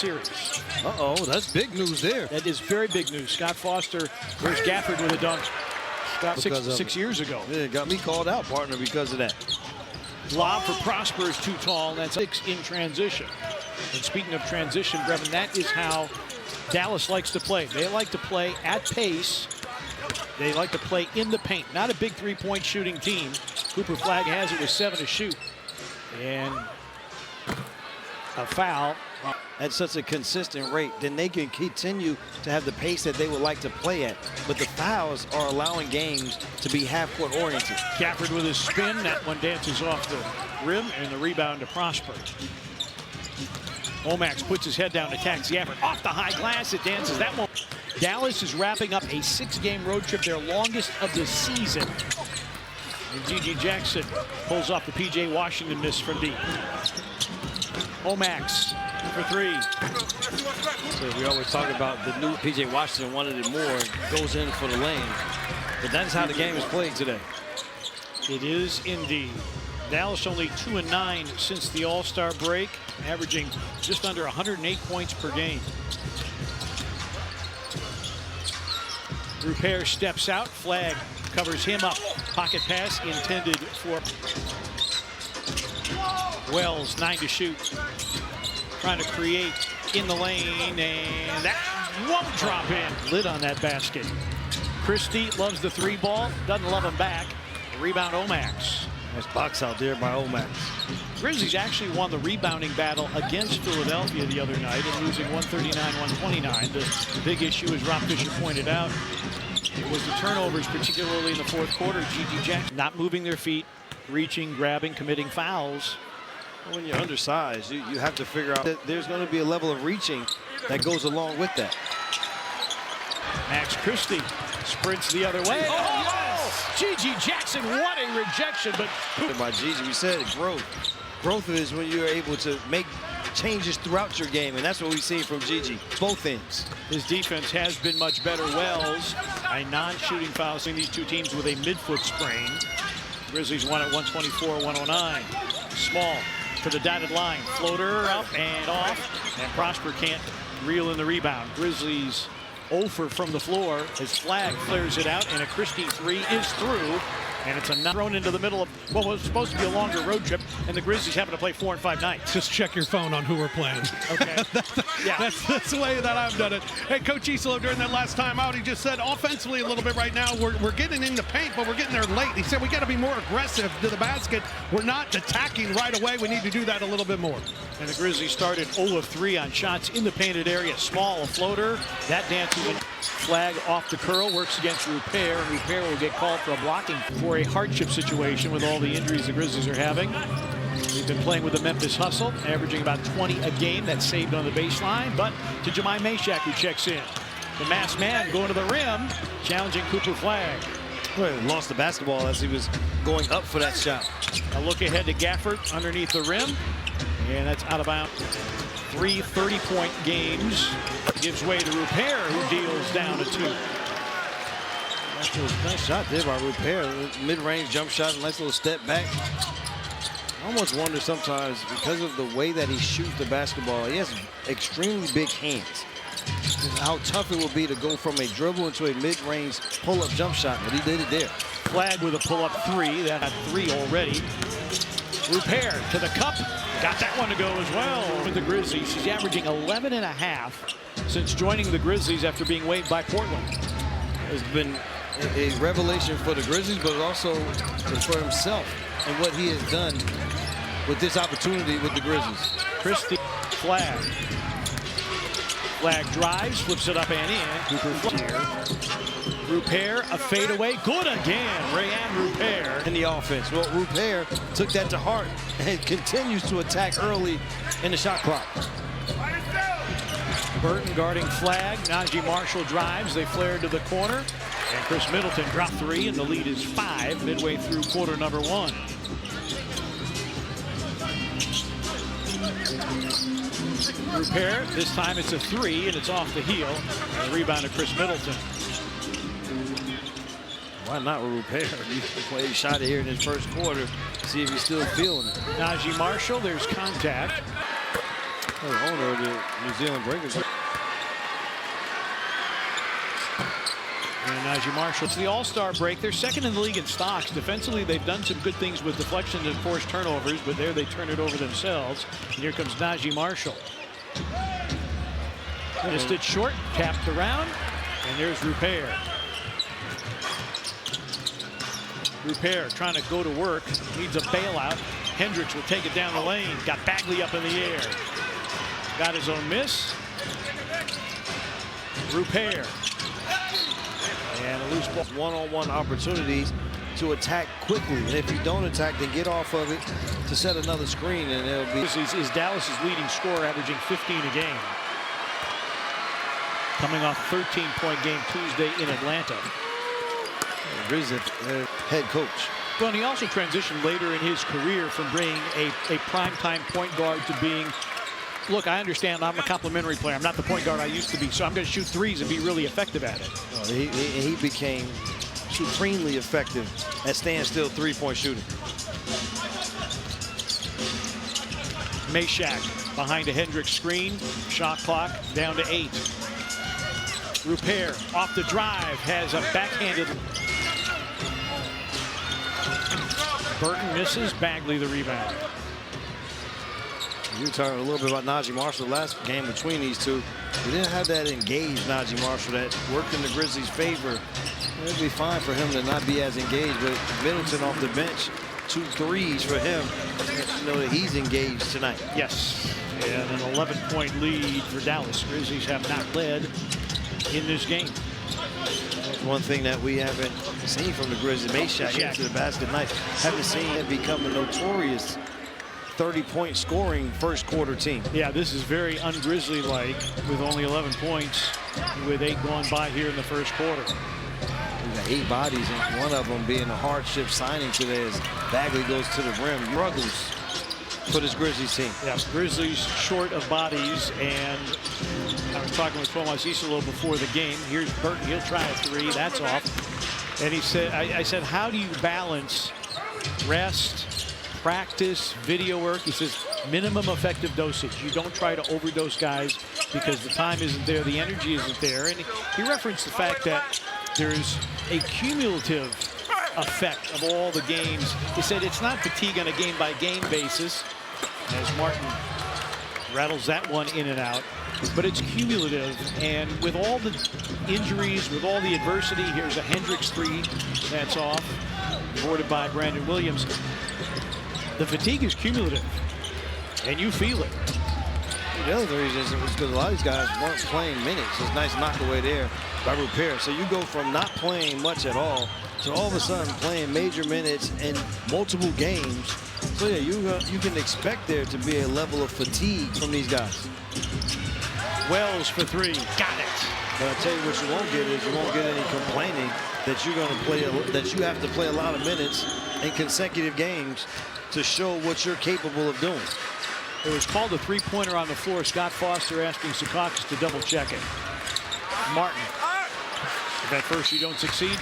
Series. Uh-oh, that's big news there. That is very big news. Scott Foster, there's Gafford with a dunk. Scott six years ago. Yeah, got me called out, partner, because of that. Lob for Prosper is too tall, and that's 6 in transition. And speaking of transition, Brevin, that is how Dallas likes to play. They like to play at pace. They like to play in the paint. Not a big three-point shooting team. Cooper Flagg has it with 7 to shoot. And a foul. At such a consistent rate, then they can continue to have the pace that they would like to play at. But the fouls are allowing games to be half-court oriented. Gafford with his spin. That one dances off the rim, and the rebound to Prosper. Omax puts his head down, attacks Gafford. Off the high glass, it dances. That one. Dallas is wrapping up a 6-game road trip, their longest of the season. And G.G. Jackson pulls off the P.J. Washington miss from deep. Omax for 3. So we always talk about the new P.J. Washington wanted it more, goes in for the lane. But that's how the game is played today. It is indeed. Dallas only 2-9 since the All-Star break, averaging just under 108 points per game. Rupert steps out. Flagg covers him up. Pocket pass intended for Wells. 9 to shoot. Trying to create in the lane, and that won't drop in. Lid on that basket. Christie loves the 3 ball. Doesn't love him back. Rebound Omax. Nice box out there by Omax. Grizzlies actually won the rebounding battle against Philadelphia the other night and losing 139-129. The big issue, as Rob Fisher pointed out, it was the turnovers, particularly in the fourth quarter. G.G. Jackson not moving their feet, reaching, grabbing, committing fouls. When you're undersized, you have to figure out that there's going to be a level of reaching that goes along with that. Max Christie sprints the other way. Oh, yes! G.G. Jackson, what a rejection, but by G.G., we said growth. Growth is when you're able to make changes throughout your game, and that's what we've seen from G.G. Both ends. His defense has been much better. Wells, a non-shooting foul, seeing these two teams with a midfoot sprain. Grizzlies won at 124-109. Small to the dotted line. Floater up and off, and Prosper can't reel in the rebound. Grizzlies 0 from the floor as Flagg flares it out, and a Christie 3 is through. And it's thrown into the middle of what was supposed to be a longer road trip, and the Grizzlies happen to play 4 and 5 nights. Just check your phone on who we're playing. Okay. Yeah. That's the way that I've done it. Hey, Coach Isolo, during that last time out, he just said offensively a little bit right now, we're getting in the paint, but we're getting there late. He said we got to be more aggressive to the basket. We're not attacking right away. We need to do that a little bit more. And the Grizzlies started 0 of 3 on shots in the painted area. Small, a floater. That dances in. Flagg off the curl, works against Rupert, and Rupert will get called for a blocking for a hardship situation with all the injuries the Grizzlies are having. They've been playing with the Memphis hustle, averaging about 20 a game. That's saved on the baseline, but to Jemai Mashak, who checks in. The masked man going to the rim, challenging Cooper Flagg. Well, he lost the basketball as he was going up for that shot. A look ahead to Gafford underneath the rim, and that's out of bounds. 3 30-point games. Gives way to Rupert, who deals down to 2. Nice shot there by Rupert. Mid-range jump shot, a nice little step back. I almost wonder sometimes, because of the way that he shoots the basketball, he has extremely big hands. How tough it will be to go from a dribble into a mid-range pull-up jump shot, but he did it there. Flagg with a pull-up 3. That had 3 already. Rupert to the cup. Got that one to go as well with the Grizzlies. He's averaging 11.5 since joining the Grizzlies after being waived by Portland. It's been a revelation for the Grizzlies, but also for himself and what he has done with this opportunity with the Grizzlies. Christie, Flagg. Flagg drives, flips it up and in. Rupert, a fadeaway, good again. Rayan Rupert. In the offense. Well, Rupert took that to heart and continues to attack early in the shot clock. Burton guarding Flagg. Najee Marshall drives. They flare to the corner. And Chris Middleton dropped 3, and the lead is 5 midway through quarter number 1. Rupert, this time it's a 3, and it's off the heel. And the rebound to Chris Middleton. Why not Rupert? He played shot here in his first quarter. See if he's still feeling it. Najee Marshall, there's contact. The owner of the New Zealand Breakers. And Najee Marshall. It's the All-Star break. They're second in the league in stocks. Defensively, they've done some good things with deflections and forced turnovers, but there they turn it over themselves. And here comes Najee Marshall. Missed it short, tapped around, and there's Rupert. Rupert trying to go to work, needs a bailout. Hendricks will take it down the lane. Got Bagley up in the air. Got his own miss. Rupert. And a loose ball. One-on-one opportunities to attack quickly. And if you don't attack, then get off of it to set another screen, and it'll be. This is Dallas's leading scorer, averaging 15 a game. Coming off a 13-point game Tuesday in Atlanta. Grizzlies head coach. Well, and he also transitioned later in his career from being a primetime point guard to being, look, I understand I'm a complimentary player. I'm not the point guard I used to be, so I'm going to shoot threes and be really effective at it. He became supremely effective at standstill three-point shooting. Meshack behind a Hendricks screen. Shot clock down to 8. Rupert off the drive has a backhanded. Burton misses. Bagley the rebound. You were talking a little bit about Najee Marshall last game between these two. We didn't have that engaged Najee Marshall that worked in the Grizzlies' favor. It'd be fine for him to not be as engaged, but Middleton off the bench, 2 threes for him. You know that he's engaged tonight. Yes, and an 11-point lead for Dallas. Grizzlies have not led in this game. One thing that we haven't seen from the Grizzlies, Meshack into the basket tonight. Haven't seen him become a notorious 30-point scoring first quarter team. Yeah, this is very un-Grizzly-like with only 11 points with 8 gone by here in the first quarter. We got 8 bodies, and one of them being a hardship signing today as Bagley goes to the rim. Struggles for this Grizzlies team. Yeah, Grizzlies short of bodies, and I was talking with Tomas Isolo before the game. Here's Burton, he'll try a 3, that's off. And he said, I said, how do you balance rest, practice, video work? He says, minimum effective dosage. You don't try to overdose guys because the time isn't there, the energy isn't there. And he referenced the fact that there's a cumulative effect of all the games. He said it's not fatigue on a game-by-game basis, as Martin rattles that one in and out, but it's cumulative. And with all the injuries, with all the adversity, here's a Hendricks 3 that's off, boarded by Brandon Williams. The fatigue is cumulative, and you feel it. The other reason is because a lot of these guys weren't playing minutes. It's a nice knockaway there by Rupert. So you go from not playing much at all to all of a sudden playing major minutes in multiple games. So yeah, you can expect there to be a level of fatigue from these guys. Wells for 3, got it. But I'll tell you what you won't get is you won't get any complaining that you're going to play, that you have to play a lot of minutes in consecutive games to show what you're capable of doing. It was called a 3-pointer on the floor. Scott Foster asking Secaucus to double check it. Martin. If at first you don't succeed,